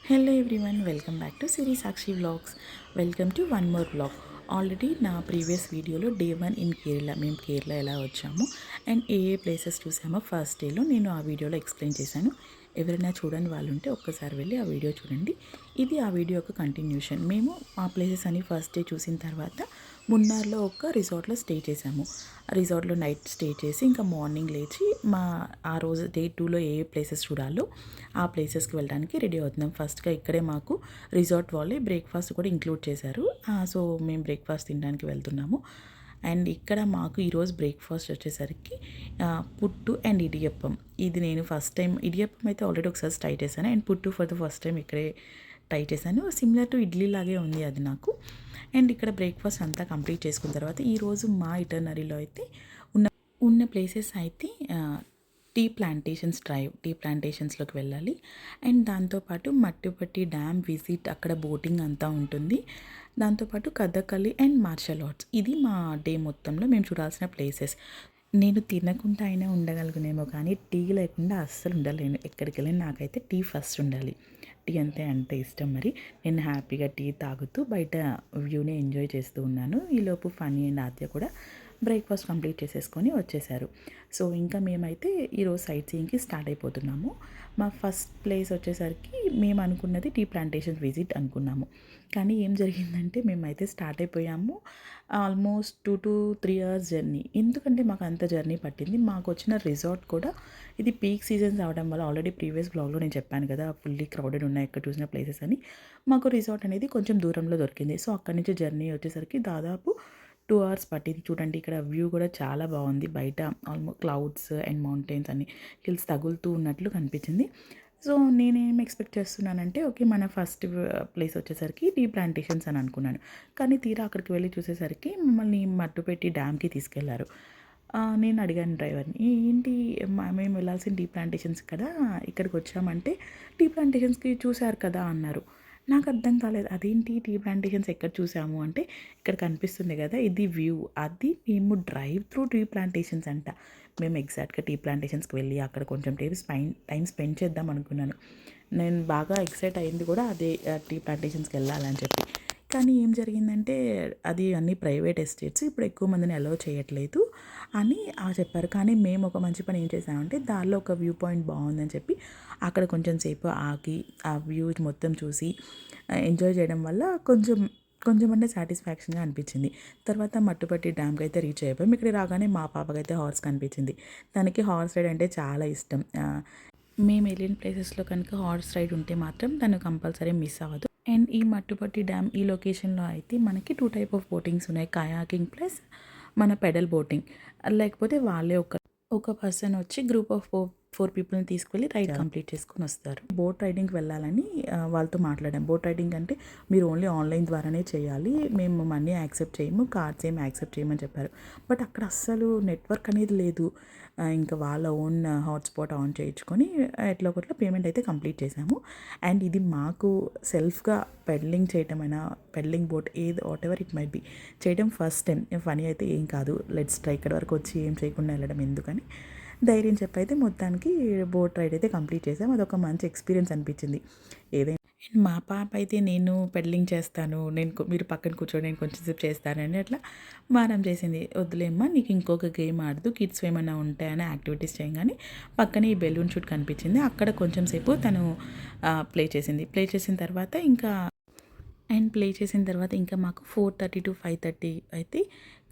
Hello everyone, welcome back to Siri Sakshi vlogs. Welcome to one more vlog. Already నా previous వీడియోలో day 1 in Kerala, మేము కేరళ ఎలా వచ్చాము and A places చూసామో first డేలో నేను ఆ వీడియోలో ఎక్స్ప్లెయిన్ చేశాను. ఎవరైనా చూడని వాళ్ళు ఉంటే ఒక్కసారి వెళ్ళి ఆ వీడియో చూడండి. ఇది ఆ వీడియో యొక్క కంటిన్యూషన్. మేము ఆ ప్లేసెస్ అని ఫస్ట్ డే చూసిన తర్వాత మున్నార్లో ఒక రిసార్ట్లో స్టే చేసాము. ఆ రిసార్ట్లో నైట్ స్టే చేసి ఇంకా మార్నింగ్ లేచి ఆ రోజు డే 2లో ఏ ప్లేసెస్ చూడాలో ఆ ప్లేసెస్కి వెళ్ళడానికి రెడీ అవుతున్నాం. ఫస్ట్గా ఇక్కడే మాకు రిసార్ట్ వాళ్ళే బ్రేక్ఫాస్ట్ కూడా ఇంక్లూడ్ చేశారు. సో మేము బ్రేక్ఫాస్ట్ తినడానికి వెళ్తున్నాము. అండ్ ఇక్కడ మాకు ఈరోజు బ్రేక్ఫాస్ట్ వచ్చేసరికి పుట్టు అండ్ ఇడియప్పం. ఇది నేను ఫస్ట్ టైం, ఇడియప్పం అయితే ఆల్రెడీ ఒకసారి ట్రై చేశాను అండ్ పుట్టు ఫర్ ద ఫస్ట్ టైం ఇక్కడే ట్రై చేశాను. సిమిలర్ టు ఇడ్లీ లాగే ఉంది అది నాకు. అండ్ ఇక్కడ బ్రేక్ఫాస్ట్ అంతా కంప్లీట్ చేసుకున్న తర్వాత ఈరోజు మా ఇటర్నరీలో అయితే ఉన్న ఉన్న ప్లేసెస్ అయితే టీ ప్లాంటేషన్స్లోకి వెళ్ళాలి. అండ్ దాంతోపాటు మట్టుపట్టి డ్యామ్ విజిట్, అక్కడ బోటింగ్ అంతా ఉంటుంది. దాంతోపాటు కథకళి అండ్ మార్షల్ ఆర్ట్స్. ఇది మా డే మొత్తంలో మేము చూడాల్సిన ప్లేసెస్. నేను తినకుండా అయినా ఉండగలుగునేమో కానీ టీ లేకుండా అస్సలు ఉండలేను. ఎక్కడికి వెళ్ళినా నాకైతే టీ ఫస్ట్ ఉండాలి. టీ అంతే ఇష్టం. మరి నేను హ్యాపీగా టీ తాగుతూ బయట వ్యూని ఎంజాయ్ చేస్తూ ఉన్నాను. ఈలోపు ఫనీ అండ్ ఆద్య కూడా బ్రేక్ఫాస్ట్ కంప్లీట్ చేసేసుకొని వచ్చేసారు. సో ఇంకా మేమైతే ఈరోజు సైట్ సీయింగ్కి స్టార్ట్ అయిపోతున్నాము. మా ఫస్ట్ ప్లేస్ వచ్చేసరికి మేము అనుకున్నది టీ ప్లాంటేషన్ విజిట్ అనుకున్నాము. కానీ ఏం జరిగిందంటే మేమైతే స్టార్ట్ అయిపోయాము. Almost 2 to 3 hours journey. ఎందుకంటే మాకు అంత జర్నీ పట్టింది. మాకు వచ్చిన రిసార్ట్ కూడా ఇది పీక్ సీజన్స్ అవడం వల్ల, ఆల్రెడీ ప్రీవియస్ బ్లాగ్లో నేను చెప్పాను కదా ఫుల్లీ క్రౌడెడ్ ఉన్నాయి ఎక్కడ చూసిన ప్లేసెస్ అని. మాకు రిసార్ట్ అనేది కొంచెం దూరంలో దొరికింది. సో అక్కడి నుంచి జర్నీ వచ్చేసరికి దాదాపు 2 అవర్స్ పట్టింది. చూడండి ఇక్కడ వ్యూ కూడా చాలా బాగుంది. బయట ఆల్మోస్ట్ క్లౌడ్స్ అండ్ మౌంటైన్స్ అన్ని హిల్స్ తగులుతూ ఉన్నట్లు కనిపించింది. సో నేనేం ఎక్స్పెక్ట్ చేస్తున్నానంటే ఓకే, మన ఫస్ట్ ప్లేస్ వచ్చేసరికి టీ ప్లాంటేషన్స్ అని అనుకున్నాను. కానీ తీరా అక్కడికి వెళ్ళి చూసేసరికి మమ్మల్ని మట్టుపెట్టి డ్యామ్కి తీసుకెళ్లారు. నేను అడిగాను డ్రైవర్ని, ఏంటి మేము వెళ్ళాల్సిన టీ ప్లాంటేషన్స్ కదా, ఇక్కడికి వచ్చామంటే టీ ప్లాంటేషన్స్కి చూశారు కదా అన్నారు. నాకు అర్థం కాలేదు. అదేంటి టీ ప్లాంటేషన్స్ ఎక్కడ చూసాము అంటే, ఇక్కడ కనిపిస్తుంది కదా ఇది వ్యూ, అది మేము డ్రైవ్ త్రూ టీ ప్లాంటేషన్స్ అంట. మేము ఎగ్జాక్ట్గా టీ ప్లాంటేషన్స్కి వెళ్ళి అక్కడ కొంచెం టైం స్పెండ్ చేద్దాం అనుకున్నాను. నేను బాగా ఎక్సైట్ అయింది కూడా అదే టీ ప్లాంటేషన్స్కి వెళ్ళాలని చెప్పి. కానీ ఏం జరిగిందంటే అది అన్ని ప్రైవేట్ ఎస్టేట్స్, ఇప్పుడు ఎక్కువ మందిని అలౌ చేయట్లేదు అని చెప్పారు. కానీ మేము ఒక మంచి పని ఏం చేసామంటే దారిలో ఒక వ్యూ పాయింట్ బాగుందని చెప్పి అక్కడ కొంచెం సేపు ఆగి ఆ వ్యూ మొత్తం చూసి ఎంజాయ్ చేయడం వల్ల కొంచెం అంటే సాటిస్ఫాక్షన్గా అనిపించింది. తర్వాత మట్టుపట్టి డ్యామ్కి అయితే రీచ్ అయిపోయాం. ఇక్కడ రాగానే మా పాపకైతే హార్స్ కనిపించింది. తనకి హార్స్ రైడ్ అంటే చాలా ఇష్టం. మేము వెళ్ళిన ప్లేసెస్లో కనుక హార్స్ రైడ్ ఉంటే మాత్రం తను కంపల్సరీ మిస్ అవ్వదు. అండ్ ఈ మట్టుపట్టి డ్యామ్ ఈ లొకేషన్లో అయితే మనకి 2 టైప్ ఆఫ్ బోటింగ్స్ ఉన్నాయి. కయాకింగ్ ప్లస్ మన పెడల్ బోటింగ్. లేకపోతే వాళ్ళే ఒక పర్సన్ వచ్చి గ్రూప్ ఆఫ్ 4 పీపుల్ని తీసుకెళ్ళి రైడ్ కంప్లీట్ చేసుకొని వస్తారు. బోట్ రైడింగ్కి వెళ్ళాలని వాళ్ళతో మాట్లాడాం. బోట్ రైడింగ్ అంటే మీరు ఓన్లీ ఆన్లైన్ ద్వారానే చేయాలి, మేము మనీ యాక్సెప్ట్ చేయము, కార్డ్స్ ఏమి యాక్సెప్ట్ చేయమని చెప్పారు. బట్ అక్కడ అస్సలు నెట్వర్క్ అనేది లేదు. ఇంకా వాళ్ళ ఓన్ హాట్స్పాట్ ఆన్ చేయించుకొని ఎట్లా ఒకట్లా పేమెంట్ అయితే కంప్లీట్ చేసాము. అండ్ ఇది మాకు సెల్ఫ్గా పెడలింగ్ చేయటమైనా, పెడలింగ్ బోట్ ఏది what ever it might be చేయడం ఫస్ట్ టైం. ఫనీ అయితే ఏం కాదు, లెట్స్ ట్రై, ఇక్కడ వరకు వచ్చి ఏం చేయకుండా వెళ్ళడం ఎందుకని ధైర్యం చెప్పైతే మొత్తానికి బోట్ రైడ్ అయితే కంప్లీట్ చేసాం. అదొక మంచి ఎక్స్పీరియన్స్ అనిపించింది. ఏదైనా మా పాప అయితే నేను పెడలింగ్ చేస్తాను, మీరు పక్కన కూర్చోండి, నేను కొంచెం సేపు చేస్తానని అట్లా మారం చేసింది. వద్దులేమ్మా, నీకు ఇంకొక గేమ్ ఆడదు, కిడ్స్ ఏమైనా ఉంటాయని యాక్టివిటీస్ చేయగానే పక్కనే ఈ బెలూన్ షూట్ కనిపించింది. అక్కడ కొంచెం సేపు తను ప్లే చేసిన తర్వాత ఇంకా మాకు 4:30 to 5:30 అయితే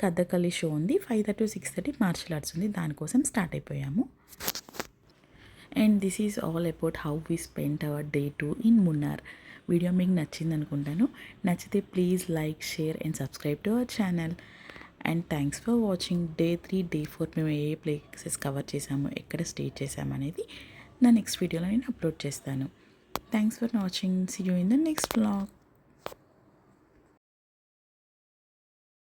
కథకళి షో ఉంది. 5:30 to 6:30 మార్షల్ ఆర్ట్స్ ఉంది. దానికోసం స్టార్ట్ అయిపోయాము. And this is all about how we spend our day 2 in Munnar. Video మీకు నచ్చింది అనుకుంటాను. నచ్చితే please like, share and subscribe to our channel. And thanks for watching. Day 3, day 4 మేము ఏ places cover చేసాము, ఎక్కడ స్టే చేసాము అనేది నా నెక్స్ట్ వీడియోలో నేను అప్లోడ్ చేస్తాను. Thanks for watching. See you in the next vlog.